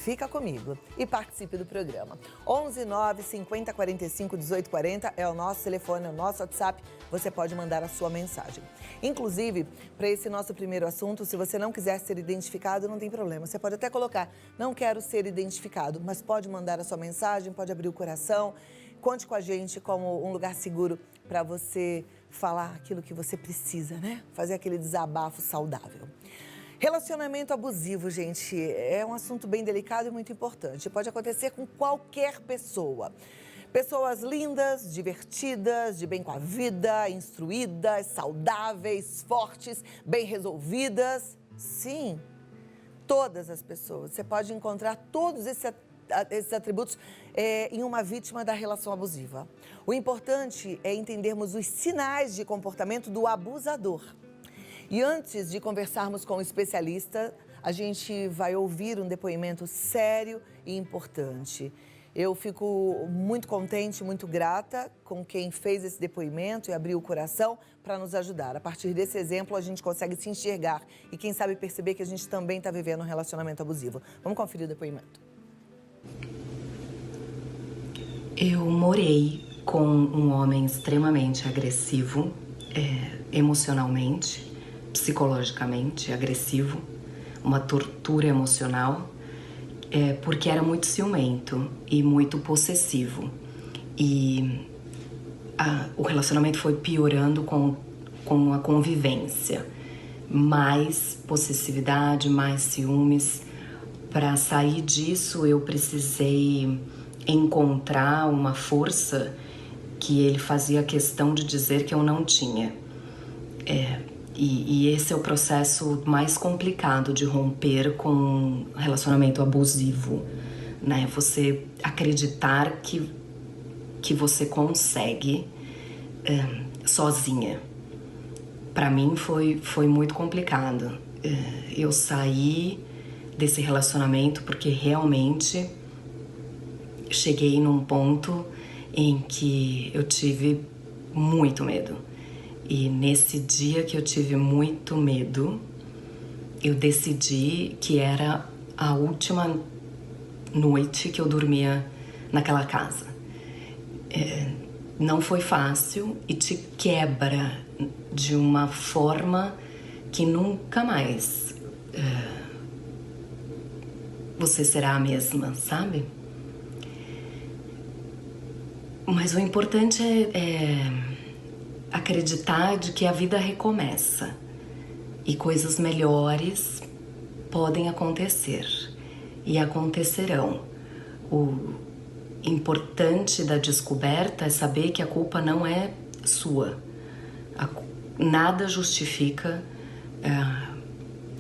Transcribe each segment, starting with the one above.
Fica comigo e participe do programa. 11 9 50 45 18 40 é o nosso telefone, é o nosso WhatsApp. Você pode mandar a sua mensagem. Inclusive, para esse nosso primeiro assunto, se você não quiser ser identificado, não tem problema. Você pode até colocar, não quero ser identificado, mas pode mandar a sua mensagem, pode abrir o coração. Conte com a gente como um lugar seguro para você falar aquilo que você precisa, né? Fazer aquele desabafo saudável. Relacionamento abusivo, gente, é um assunto bem delicado e muito importante. Pode acontecer com qualquer pessoa. Pessoas lindas, divertidas, de bem com a vida, instruídas, saudáveis, fortes, bem resolvidas. Sim, todas as pessoas. Você pode encontrar todos esses atributos em uma vítima da relação abusiva. O importante é entendermos os sinais de comportamento do abusador. E antes de conversarmos com o especialista, a gente vai ouvir um depoimento sério e importante. Eu fico muito contente, muito grata com quem fez esse depoimento e abriu o coração para nos ajudar. A partir desse exemplo, a gente consegue se enxergar e, quem sabe, perceber que a gente também está vivendo um relacionamento abusivo. Vamos conferir o depoimento. Eu morei com um homem extremamente agressivo, emocionalmente, psicologicamente agressivo, uma tortura emocional, porque era muito ciumento e muito possessivo. E o relacionamento foi piorando com a convivência. Mais possessividade, mais ciúmes. Para sair disso, eu precisei encontrar uma força que ele fazia questão de dizer que eu não tinha. E esse é o processo mais complicado de romper com um relacionamento abusivo, né? Você acreditar que você consegue sozinha. Para mim foi muito complicado. Eu saí desse relacionamento porque realmente cheguei num ponto em que eu tive muito medo. E nesse dia que eu tive muito medo, eu decidi que era a última noite que eu dormia naquela casa. Não foi fácil e te quebra de uma forma que nunca mais você será a mesma, sabe? Mas o importante é acreditar de que a vida recomeça e coisas melhores podem acontecer e acontecerão. O importante da descoberta é saber que a culpa não é sua. Nada justifica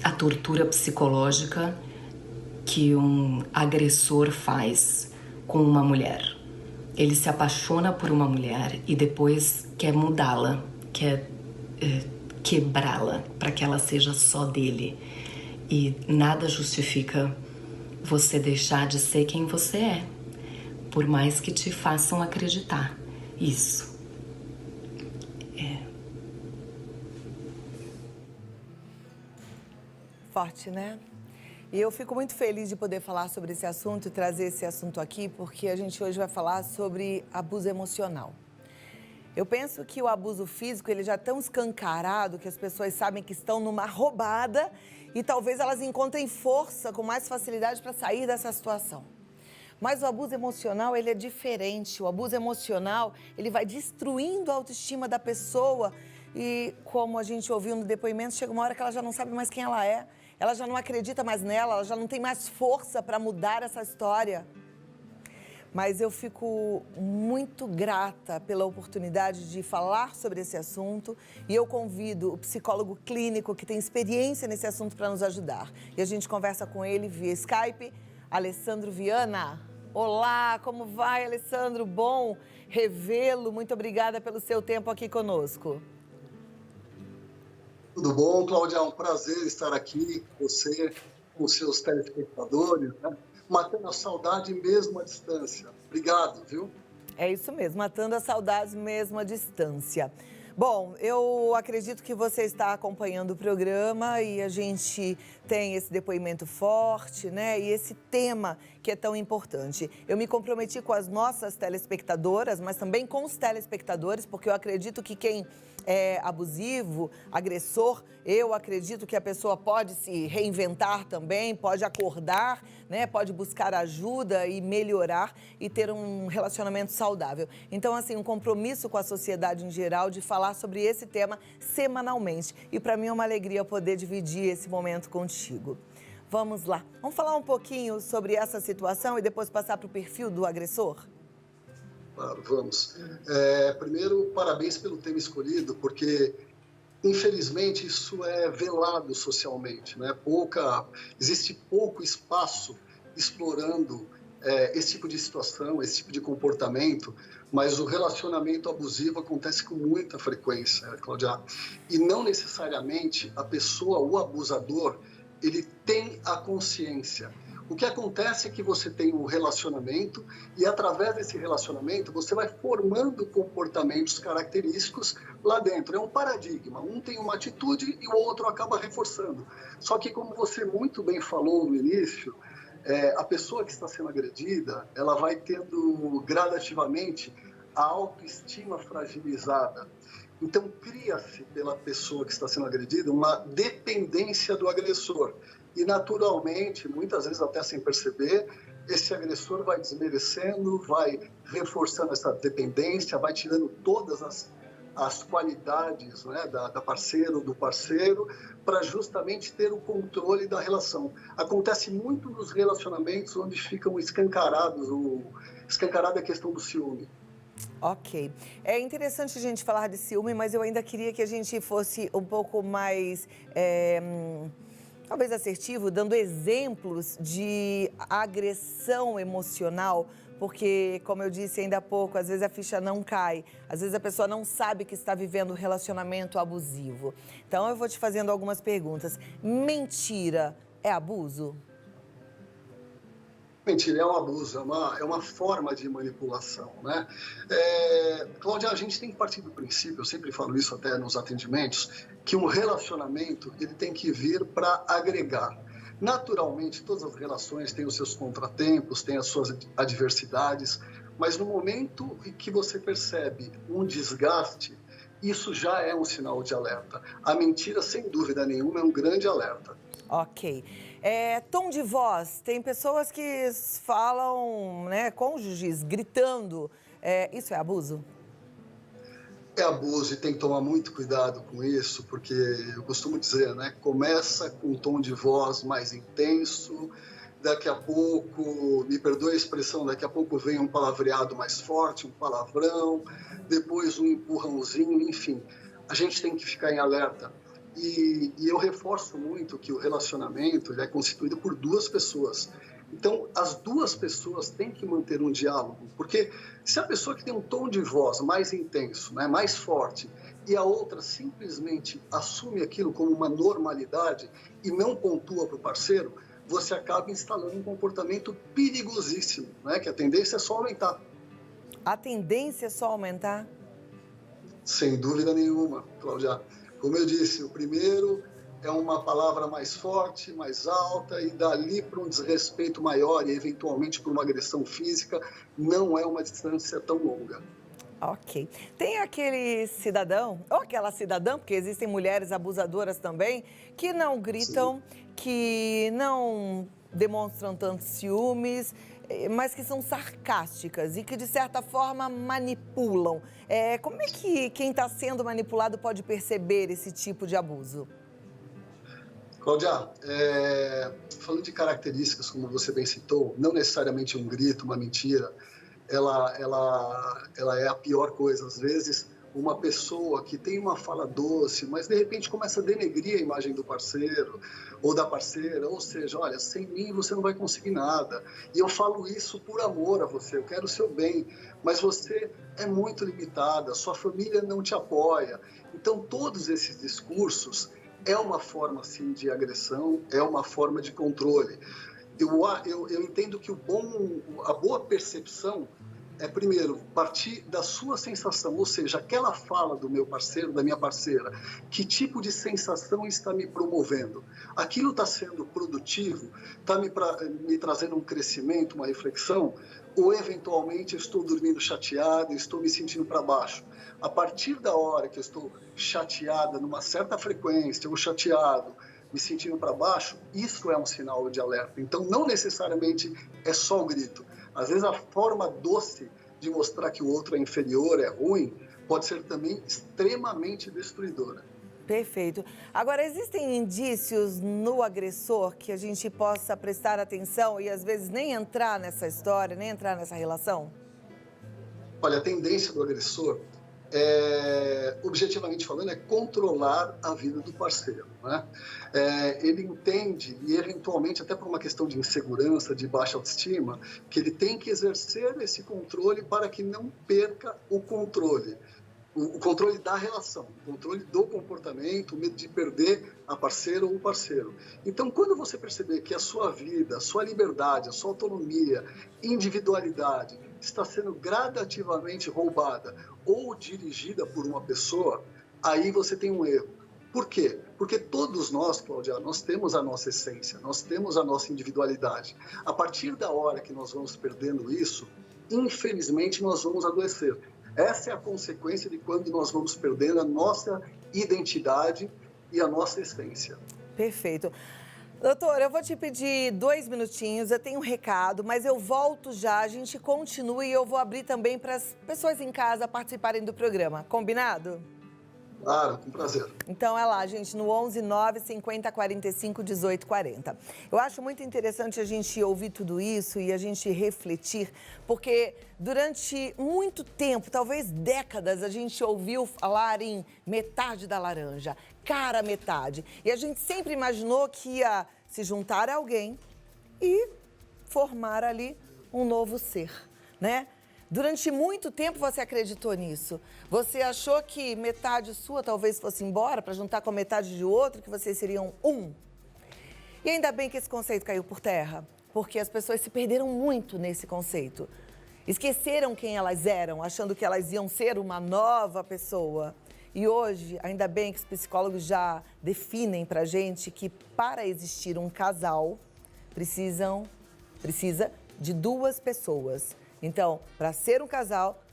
a tortura psicológica que um agressor faz com uma mulher. Ele se apaixona por uma mulher e depois quer mudá-la, quer quebrá-la para que ela seja só dele. E nada justifica você deixar de ser quem você é, por mais que te façam acreditar isso. Forte, né? E eu fico muito feliz de poder falar sobre esse assunto e trazer esse assunto aqui, porque a gente hoje vai falar sobre abuso emocional. Eu penso que o abuso físico, ele já é tão escancarado que as pessoas sabem que estão numa roubada e talvez elas encontrem força com mais facilidade para sair dessa situação. Mas o abuso emocional, ele é diferente. O abuso emocional, ele vai destruindo a autoestima da pessoa e, como a gente ouviu no depoimento, chega uma hora que ela já não sabe mais quem ela é. Ela já não acredita mais nela, ela já não tem mais força para mudar essa história. Mas eu fico muito grata pela oportunidade de falar sobre esse assunto e eu convido o psicólogo clínico que tem experiência nesse assunto para nos ajudar. E a gente conversa com ele via Skype, Alessandro Viana. Olá, como vai, Alessandro? Bom revê-lo. Muito obrigada pelo seu tempo aqui conosco. Tudo bom, Cláudia? É um prazer estar aqui com você, com os seus telespectadores, né? Matando a saudade mesmo à distância. Obrigado, viu? É isso mesmo, matando a saudade mesmo à distância. Bom, eu acredito que você está acompanhando o programa e a gente tem esse depoimento forte, né? E esse tema que é tão importante. Eu me comprometi com as nossas telespectadoras, mas também com os telespectadores, porque eu acredito que quem é abusivo, agressor, eu acredito que a pessoa pode se reinventar também, pode acordar, né? Pode buscar ajuda e melhorar e ter um relacionamento saudável. Então, assim, um compromisso com a sociedade em geral de falar sobre esse tema semanalmente. E para mim é uma alegria poder dividir esse momento contigo. Vamos lá. Vamos falar um pouquinho sobre essa situação e depois passar para o perfil do agressor? Claro, vamos. Primeiro, parabéns pelo tema escolhido, porque, infelizmente, isso é velado socialmente, né? Existe pouco espaço explorando esse tipo de situação, esse tipo de comportamento, mas o relacionamento abusivo acontece com muita frequência, Cláudia. E não necessariamente a pessoa, o abusador, ele tem a consciência. O que acontece é que você tem um relacionamento e, através desse relacionamento, você vai formando comportamentos característicos lá dentro. É um paradigma. Um tem uma atitude e o outro acaba reforçando. Só que, como você muito bem falou no início, a pessoa que está sendo agredida, ela vai tendo gradativamente a autoestima fragilizada. Então, cria-se pela pessoa que está sendo agredida uma dependência do agressor. E, naturalmente, muitas vezes até sem perceber, esse agressor vai desmerecendo, vai reforçando essa dependência, vai tirando todas as qualidades, né, da parceira ou do parceiro, para justamente ter o controle da relação. Acontece muito nos relacionamentos onde ficam escancarada a questão do ciúme. Ok. É interessante a gente falar de ciúme, mas eu ainda queria que a gente fosse um pouco mais, talvez assertivo, dando exemplos de agressão emocional, porque, como eu disse ainda há pouco, às vezes a ficha não cai, às vezes a pessoa não sabe que está vivendo um relacionamento abusivo. Então, eu vou te fazendo algumas perguntas. Mentira é abuso? Mentira, é um abuso, é uma forma de manipulação, né? Cláudia, a gente tem que partir do princípio, eu sempre falo isso até nos atendimentos, que um relacionamento ele tem que vir para agregar. Naturalmente, todas as relações têm os seus contratempos, têm as suas adversidades, mas no momento em que você percebe um desgaste, isso já é um sinal de alerta. A mentira, sem dúvida nenhuma, é um grande alerta. Ok. Tom de voz, tem pessoas que falam, né, cônjuges gritando, isso é abuso? É abuso e tem que tomar muito cuidado com isso, porque eu costumo dizer, né, começa com um tom de voz mais intenso, daqui a pouco, me perdoe a expressão, daqui a pouco vem um palavreado mais forte, um palavrão, depois um empurrãozinho, enfim, a gente tem que ficar em alerta. E eu reforço muito que o relacionamento ele é constituído por duas pessoas. Então, as duas pessoas têm que manter um diálogo, porque se a pessoa que tem um tom de voz mais intenso, né, mais forte, e a outra simplesmente assume aquilo como uma normalidade e não pontua para o parceiro, você acaba instalando um comportamento perigosíssimo, né, que a tendência é só aumentar. A tendência é só aumentar? Sem dúvida nenhuma, Cláudia. Como eu disse, o primeiro é uma palavra mais forte, mais alta, e dali para um desrespeito maior e, eventualmente, para uma agressão física, não é uma distância tão longa. Ok. Tem aquele cidadão, ou aquela cidadã, porque existem mulheres abusadoras também, que não gritam, sim, que não demonstram tantos ciúmes, mas que são sarcásticas e que, de certa forma, manipulam. Como é que quem está sendo manipulado pode perceber esse tipo de abuso? Cláudia, falando de características, como você bem citou, não necessariamente um grito, uma mentira, ela é a pior coisa. Às vezes, uma pessoa que tem uma fala doce, mas de repente começa a denegrir a imagem do parceiro ou da parceira, ou seja, olha, sem mim você não vai conseguir nada. E eu falo isso por amor a você, eu quero o seu bem, mas você é muito limitada, sua família não te apoia. Então, todos esses discursos é uma forma, sim, de agressão, é uma forma de controle. Eu entendo que a boa percepção primeiro, partir da sua sensação, ou seja, aquela fala do meu parceiro, da minha parceira, que tipo de sensação está me promovendo? Aquilo está sendo produtivo? Está me trazendo um crescimento, uma reflexão? Ou, eventualmente, eu estou dormindo chateado, estou me sentindo para baixo? A partir da hora que eu estou chateada, numa certa frequência, ou chateado, me sentindo para baixo, isso é um sinal de alerta. Então, não necessariamente é só o grito. Às vezes, a forma doce de mostrar que o outro é inferior, é ruim, pode ser também extremamente destruidora. Perfeito. Agora, existem indícios no agressor que a gente possa prestar atenção e, às vezes, nem entrar nessa história, nem entrar nessa relação? Olha, a tendência do agressor, objetivamente falando, é controlar a vida do parceiro, né? Ele entende, e eventualmente até por uma questão de insegurança, de baixa autoestima, que ele tem que exercer esse controle para que não perca o controle. O controle da relação, o controle do comportamento, o medo de perder a parceira ou o parceiro. Então, quando você perceber que a sua vida, a sua liberdade, a sua autonomia, individualidade está sendo gradativamente roubada ou dirigida por uma pessoa, aí você tem um erro. Por quê? Porque todos nós, Cláudia, nós temos a nossa essência, nós temos a nossa individualidade. A partir da hora que nós vamos perdendo isso, infelizmente nós vamos adoecer. Essa é a consequência de quando nós vamos perdendo a nossa identidade e a nossa essência. Perfeito. Doutor, eu vou te pedir 2 minutinhos, eu tenho um recado, mas eu volto já, a gente continua e eu vou abrir também para as pessoas em casa participarem do programa. Combinado? Claro, com prazer. Então é lá, gente, no 11 9 50 45 18 40. Eu acho muito interessante a gente ouvir tudo isso e a gente refletir, porque durante muito tempo, talvez décadas, a gente ouviu falar em metade da laranja, cara metade. E a gente sempre imaginou que ia se juntar a alguém e formar ali um novo ser, né? Durante muito tempo você acreditou nisso. Você achou que metade sua talvez fosse embora para juntar com a metade de outro, que vocês seriam um. E ainda bem que esse conceito caiu por terra, porque as pessoas se perderam muito nesse conceito. Esqueceram quem elas eram, achando que elas iam ser uma nova pessoa. E hoje, ainda bem que os psicólogos já definem pra gente que para existir um casal, precisa de 2 pessoas. Então, para ser um casal,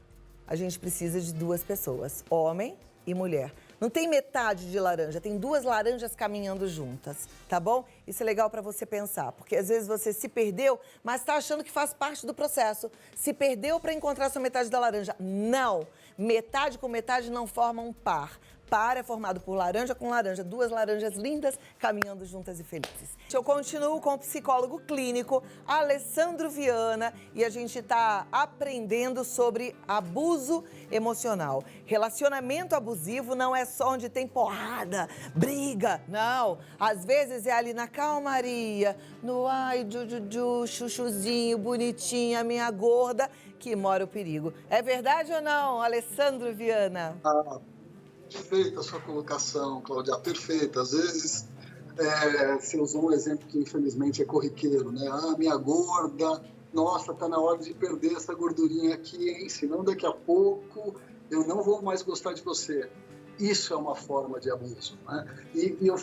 a gente precisa de 2 pessoas, homem e mulher. Não tem metade de laranja, tem 2 laranjas caminhando juntas, tá bom? Isso é legal para você pensar, porque às vezes você se perdeu, mas está achando que faz parte do processo. Se perdeu para encontrar sua metade da laranja. Não! Metade com metade não formam um par. Par é formado por laranja com laranja, 2 laranjas lindas caminhando juntas e felizes. Eu continuo com o psicólogo clínico Alessandro Viana e a gente está aprendendo sobre abuso emocional. Relacionamento abusivo não é só onde tem porrada, briga, não. Às vezes é ali na calmaria, no ai, chuchuzinho, bonitinha, minha gorda, que mora o perigo. É verdade ou não, Alessandro Viana? Perfeita a sua colocação, Cláudia, perfeita. Às vezes, você usou um exemplo que infelizmente é corriqueiro, né? Ah, minha gorda, nossa, tá na hora de perder essa gordurinha aqui, hein? Senão daqui a pouco eu não vou mais gostar de você. Isso é uma forma de abuso, né? E eu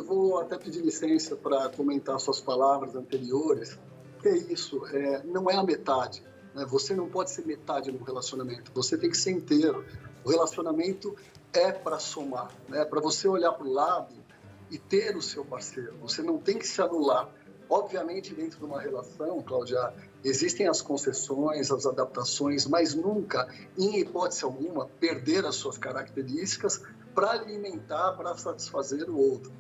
vou até pedir licença para comentar suas palavras anteriores, que é isso, não é a metade, né? Você não pode ser metade no relacionamento, você tem que ser inteiro. O relacionamento é para somar, né? Para você olhar para o lado e ter o seu parceiro. Você não tem que se anular. Obviamente, dentro de uma relação, Cláudia, existem as concessões, as adaptações, mas nunca, em hipótese alguma, perder as suas características para alimentar, para satisfazer o outro.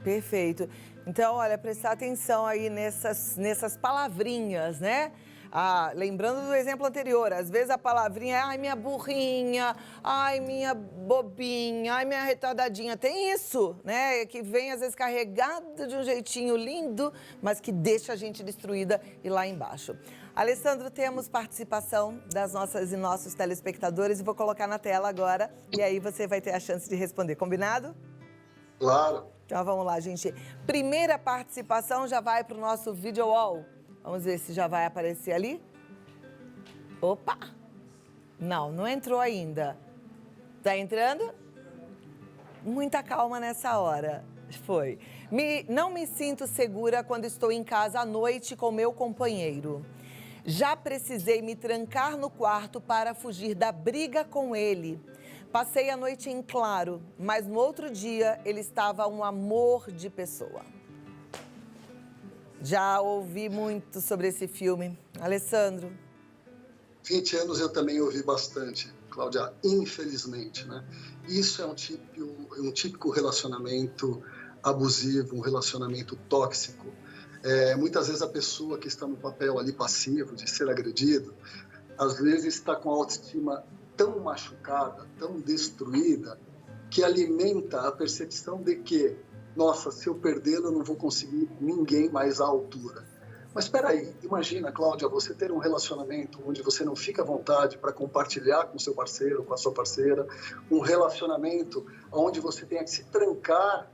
Perfeito. Então, olha, prestar atenção aí nessas palavrinhas, né? Lembrando do exemplo anterior, às vezes a palavrinha é ai, minha burrinha, ai, minha bobinha, ai, minha retardadinha. Tem isso, né? Que vem às vezes carregado de um jeitinho lindo, mas que deixa a gente destruída e lá embaixo. Alessandro, temos participação das nossas e nossos telespectadores e vou colocar na tela agora e aí você vai ter a chance de responder. Combinado? Claro. Então vamos lá, gente. Primeira participação já vai para o nosso video wall. Vamos ver se já vai aparecer ali. Opa! Não, não entrou ainda. Tá entrando? Muita calma nessa hora. Foi. Não me sinto segura quando estou em casa à noite com meu companheiro. Já precisei me trancar no quarto para fugir da briga com ele. Passei a noite em claro, mas no outro dia ele estava um amor de pessoa. Já ouvi muito sobre esse filme. Alessandro? 20 anos eu também ouvi bastante, Cláudia, infelizmente, né? Isso é um típico relacionamento abusivo, um relacionamento tóxico. Muitas vezes a pessoa que está no papel ali passivo, de ser agredido, às vezes está com a autoestima tão machucada, tão destruída, que alimenta a percepção de que, nossa, se eu perdê-lo, eu não vou conseguir ninguém mais à altura. Mas espera aí, imagina, Cláudia, você ter um relacionamento onde você não fica à vontade para compartilhar com seu parceiro, com a sua parceira, um relacionamento onde você tenha que se trancar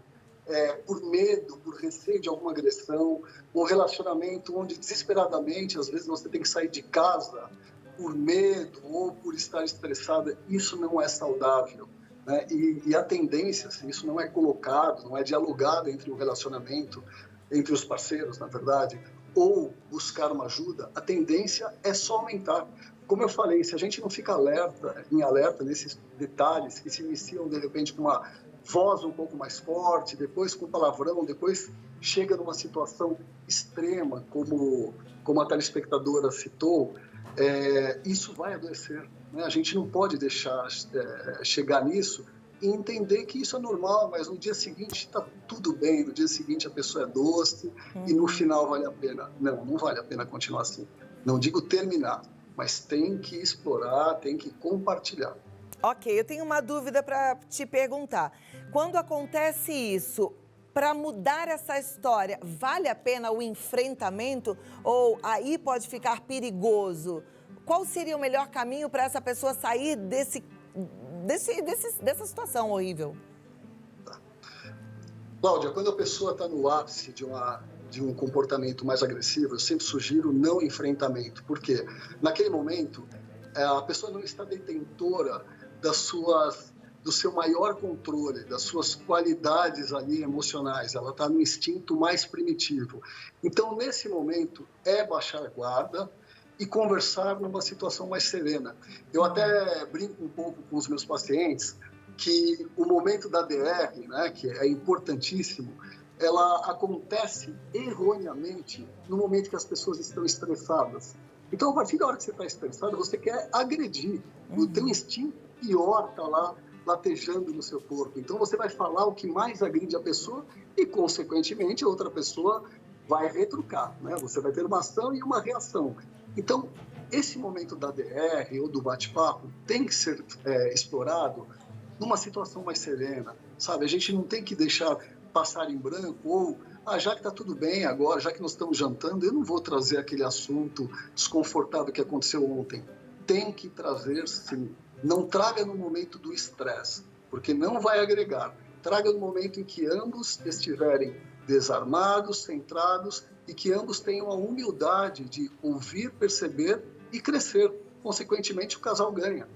por medo, por receio de alguma agressão, um relacionamento onde desesperadamente, às vezes, você tem que sair de casa por medo ou por estar estressada. Isso não é saudável, né? E a tendência, se isso não é colocado, não é dialogado entre o relacionamento, entre os parceiros, na verdade, ou buscar uma ajuda, a tendência é só aumentar. Como eu falei, se a gente não fica em alerta nesses detalhes que se iniciam, de repente, com uma voz um pouco mais forte, depois com palavrão, depois chega numa situação extrema, como a telespectadora citou, isso vai adoecer, né? A gente não pode deixar chegar nisso e entender que isso é normal, mas no dia seguinte está tudo bem, no dia seguinte a pessoa é doce e no final vale a pena. Não vale a pena continuar assim. Não digo terminar, mas tem que explorar, tem que compartilhar. Ok, eu tenho uma dúvida para te perguntar. Quando acontece isso, para mudar essa história, vale a pena o enfrentamento ou aí pode ficar perigoso? Qual seria o melhor caminho para essa pessoa sair dessa situação horrível? Cláudia, quando a pessoa está no ápice de um comportamento mais agressivo, eu sempre sugiro não enfrentamento. Por quê? Naquele momento, a pessoa não está detentora do seu maior controle, das suas qualidades ali emocionais. Ela está no instinto mais primitivo. Então, nesse momento, baixar a guarda e conversar numa situação mais serena. Eu até brinco um pouco com os meus pacientes que o momento da DR, né, que é importantíssimo, ela acontece erroneamente no momento que as pessoas estão estressadas. Então, a partir da hora que você está estressado, você quer agredir. O teu instinto pior está lá latejando no seu corpo. Então, você vai falar o que mais agride a pessoa e, consequentemente, a outra pessoa vai retrucar, né? Você vai ter uma ação e uma reação. Então, esse momento da DR ou do bate-papo tem que ser explorado numa situação mais serena, sabe? A gente não tem que deixar passar em branco ou, já que está tudo bem agora, já que nós estamos jantando, eu não vou trazer aquele assunto desconfortável que aconteceu ontem. Tem que trazer, sim. Não traga no momento do estresse, porque não vai agregar. Traga no momento em que ambos estiverem desarmados, centrados e que ambos tenham a humildade de ouvir, perceber e crescer. Consequentemente, o casal ganha.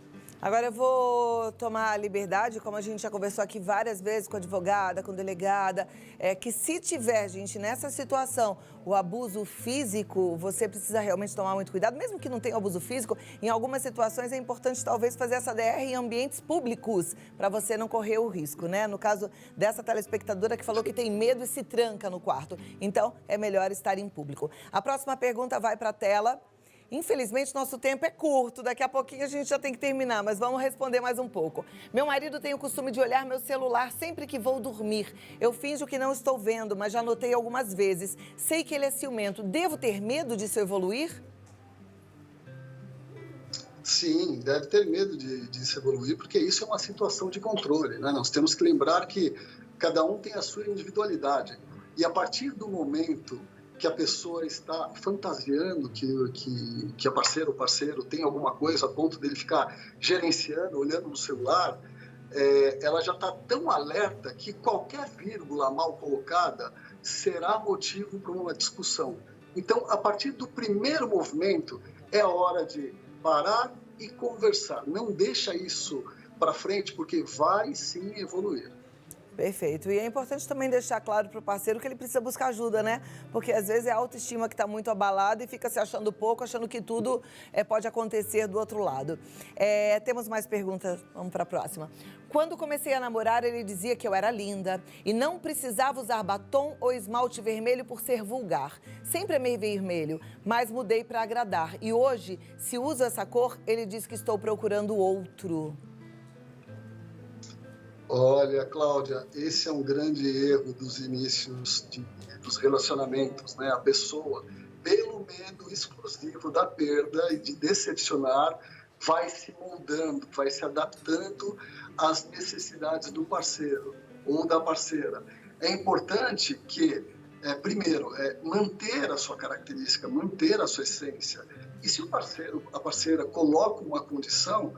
Agora eu vou tomar a liberdade, como a gente já conversou aqui várias vezes com a advogada, com a delegada, que se tiver, gente, nessa situação, o abuso físico, você precisa realmente tomar muito cuidado, mesmo que não tenha abuso físico, em algumas situações é importante talvez fazer essa DR em ambientes públicos, para você não correr o risco, né? No caso dessa telespectadora que falou que tem medo e se tranca no quarto, então é melhor estar em público. A próxima pergunta vai para a tela. Infelizmente, nosso tempo é curto, daqui a pouquinho a gente já tem que terminar, mas vamos responder mais um pouco. Meu marido tem o costume de olhar meu celular sempre que vou dormir. Eu finjo que não estou vendo, mas já notei algumas vezes. Sei que ele é ciumento. Devo ter medo disso evoluir? Sim, deve ter medo de se evoluir, porque isso é uma situação de controle, né? Nós temos que lembrar que cada um tem a sua individualidade. E a partir do momento que a pessoa está fantasiando que a parceira ou parceiro tem alguma coisa a ponto dele ficar gerenciando, olhando no celular, ela já está tão alerta que qualquer vírgula mal colocada será motivo para uma discussão. Então, a partir do primeiro movimento, é a hora de parar e conversar. Não deixa isso para frente, porque vai sim evoluir. Perfeito. E é importante também deixar claro para o parceiro que ele precisa buscar ajuda, né? Porque às vezes é a autoestima que está muito abalada e fica se achando pouco, achando que tudo pode acontecer do outro lado. Temos mais perguntas, vamos para a próxima. Quando comecei a namorar, ele dizia que eu era linda e não precisava usar batom ou esmalte vermelho por ser vulgar. Sempre amei vermelho, mas mudei para agradar. E hoje, se uso essa cor, ele diz que estou procurando outro. Olha, Cláudia, esse é um grande erro dos inícios dos relacionamentos, né? A pessoa, pelo medo exclusivo da perda e de decepcionar, vai se moldando, vai se adaptando às necessidades do parceiro ou da parceira. É importante que, primeiro, manter a sua característica, manter a sua essência. E se o parceiro, a parceira, coloca uma condição,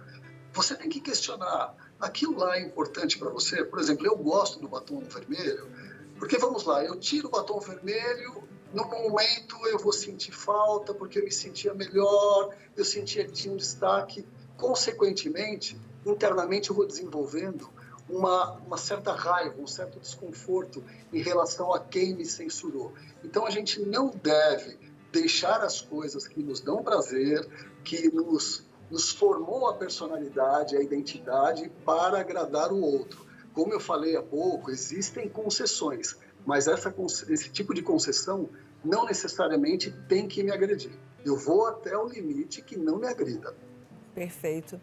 você tem que questionar. Aquilo lá é importante para você? Por exemplo, eu gosto do batom vermelho, porque, vamos lá, eu tiro o batom vermelho, no momento eu vou sentir falta, porque eu me sentia melhor, eu sentia que tinha um destaque. Consequentemente, internamente eu vou desenvolvendo uma certa raiva, um certo desconforto em relação a quem me censurou. Então, a gente não deve deixar as coisas que nos dão prazer, que nos formou a personalidade, a identidade para agradar o outro. Como eu falei há pouco, existem concessões, mas esse tipo de concessão não necessariamente tem que me agredir. Eu vou até o limite que não me agrida. Perfeito.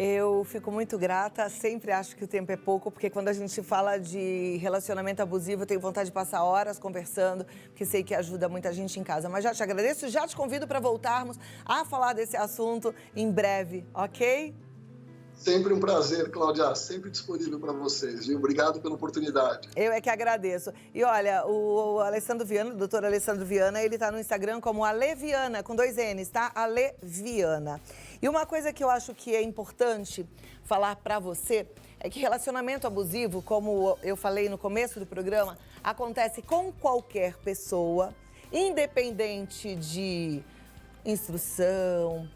Eu fico muito grata, sempre acho que o tempo é pouco, porque quando a gente fala de relacionamento abusivo, eu tenho vontade de passar horas conversando, porque sei que ajuda muita gente em casa. Mas já te agradeço e já te convido para voltarmos a falar desse assunto em breve, ok? Sempre um prazer, Cláudia, sempre disponível para vocês, viu? Obrigado pela oportunidade. Eu é que agradeço. E olha, o Alessandro Viana, o doutor Alessandro Viana, ele está no Instagram como Aleviana, com 2 N's, tá? Aleviana. E uma coisa que eu acho que é importante falar para você é que relacionamento abusivo, como eu falei no começo do programa, acontece com qualquer pessoa, independente de instrução,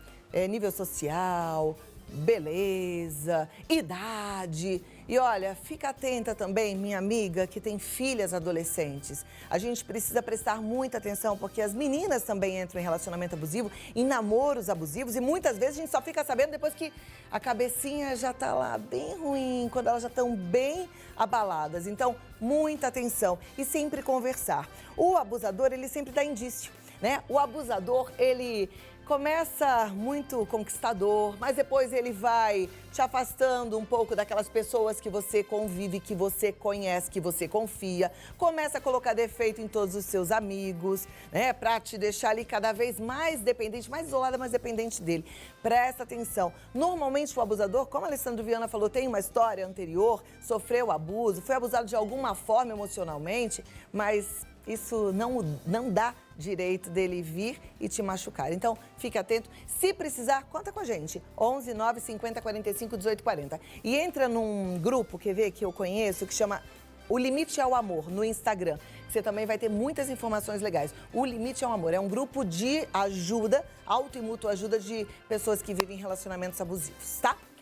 nível social, beleza, idade. E olha, fica atenta também, minha amiga, que tem filhas adolescentes. A gente precisa prestar muita atenção, porque as meninas também entram em relacionamento abusivo, em namoros abusivos, e muitas vezes a gente só fica sabendo depois que a cabecinha já tá lá bem ruim, quando elas já estão bem abaladas. Então, muita atenção e sempre conversar. O abusador, ele sempre dá indício, né? O abusador, ele começa muito conquistador, mas depois ele vai te afastando um pouco daquelas pessoas que você convive, que você conhece, que você confia. Começa a colocar defeito em todos os seus amigos, né? Pra te deixar ali cada vez mais dependente, mais isolada, mais dependente dele. Presta atenção. Normalmente o abusador, como a Alessandro Viana falou, tem uma história anterior, sofreu abuso, foi abusado de alguma forma emocionalmente, mas isso não dá direito dele vir e te machucar. Então, fique atento. Se precisar, conta com a gente. 11 9 50 45 18 40. E entra num grupo, quer ver, que eu conheço, que chama O Limite ao Amor, no Instagram. Você também vai ter muitas informações legais. O Limite ao Amor é um grupo de ajuda, auto e mútua ajuda de pessoas que vivem em relacionamentos abusivos, tá?